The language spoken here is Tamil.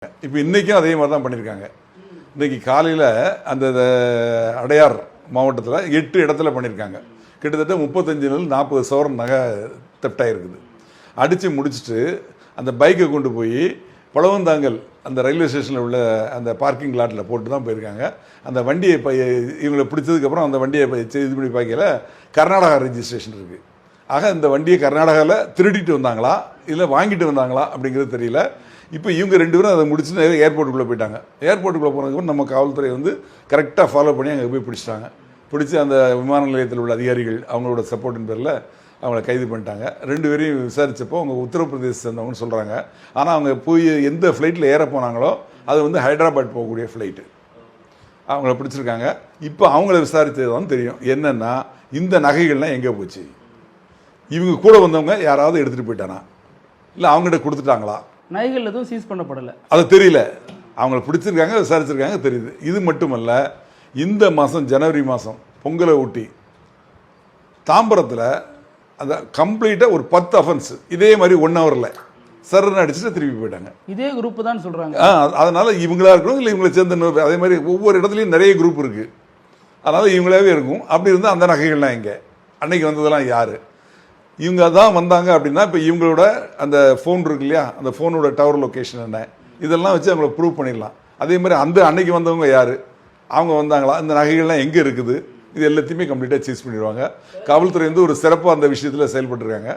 இப்போ இன்றைக்கும் அதே மாதிரி தான் பண்ணியிருக்காங்க. இன்றைக்கி காலையில் அந்த அடையார் மாவட்டத்தில் 8 இடத்துல பண்ணியிருக்காங்க. கிட்டத்தட்ட 35-40 சவரன் நகை தெப்டாயிருக்குது. அடித்து முடிச்சுட்டு அந்த பைக்கை கொண்டு போய் பழவந்தாங்கல் அந்த ரயில்வே ஸ்டேஷனில் உள்ள அந்த பார்க்கிங் லாட்டில் போட்டு தான் போயிருக்காங்க. அந்த வண்டியை இவங்களை பிடிச்சதுக்கப்புறம் அந்த வண்டியை இது பண்ணி பார்க்கல கர்நாடகா ரெஜிஸ்ட்ரேஷன் இருக்குது. ஆக இந்த வண்டியை கர்நாடகாவில் திருடிட்டு வந்தாங்களா இல்லை வாங்கிட்டு வந்தாங்களா அப்படிங்கிறது தெரியல. இப்போ இவங்க 2 பேரும் அதை முடிச்சுட்டு ஏர்போர்ட்டுக்குள்ளே போயிட்டாங்க. ஏர்போர்ட்டுக்குள்ளே போனதுக்கப்புறம் நம்ம காவல்துறை கரெக்டாக ஃபாலோ பண்ணி அங்கே போய் பிடிச்சிட்டாங்க. பிடிச்சி அந்த விமான நிலையத்தில் உள்ள அதிகாரிகள் அவங்களோட சப்போர்ட்டின் பேரில் அவங்கள கைது பண்ணிட்டாங்க. 2 பேரையும் விசாரித்தப்போ அவங்க உத்தரப்பிரதேச சேர்ந்தவங்கன்னு சொல்கிறாங்க. ஆனால் அவங்க போய் எந்த ஃப்ளைட்டில் ஏற போனாங்களோ அது ஹைதராபாத் போகக்கூடிய ஃப்ளைட்டு. அவங்கள பிடிச்சிருக்காங்க. இப்போ அவங்கள விசாரித்தது தான் தெரியும் என்னென்னா இந்த நகைகள்லாம் எங்கே போச்சு, இவங்க கூட வந்தவங்க யாராவது எடுத்துகிட்டு போயிட்டானா இல்லை அவங்ககிட்ட கொடுத்துட்டாங்களா, நகைகள் எதுவும் சீஸ் பண்ணப்படலை, அது தெரியல. அவங்கள பிடிச்சிருக்காங்க, விசாரிச்சிருக்காங்க, தெரியுது. இது மட்டுமல்ல, இந்த மாதம் ஜனவரி மாதம் பொங்கலை ஒட்டி தாம்பரத்தில் அந்த கம்ப்ளீட்டாக ஒரு 10 அஃபென்ஸ் இதே மாதிரி 1 ஹவரில் சரண் அடிச்சுட்டு திருப்பி போயிட்டாங்க. இதே குரூப் தான் சொல்கிறாங்க. அதனால இவங்களா இருக்கணும் இல்லை இவங்களை சேர்ந்த அதே மாதிரி ஒவ்வொரு இடத்துலையும் நிறைய குரூப் இருக்குது. அதனால் இவங்களாவே இருக்கும். அப்படி இருந்தால் அந்த நகைகள்லாம் எங்கே, அன்னைக்கு வந்ததெல்லாம் யார், இவங்க தான் வந்தாங்க அப்படின்னா இப்போ இவங்களோட அந்த ஃபோன் இருக்கு இல்லையா, அந்த ஃபோனோட டவர் லொக்கேஷன் என்ன, இதெல்லாம் வச்சு அவங்கள ப்ரூவ் பண்ணிடலாம். அதே மாதிரி அந்த அன்னைக்கு வந்தவங்க யார், அவங்க வந்தாங்களா, இந்த நகைகள்லாம் எங்கே இருக்குது, இது எல்லாத்தையுமே கம்ப்ளீட்டாக சீஸ் பண்ணிடுவாங்க. காவல்துறை ஒரு சிறப்பாக அந்த விஷயத்தில் செயல்பட்டுருக்காங்க.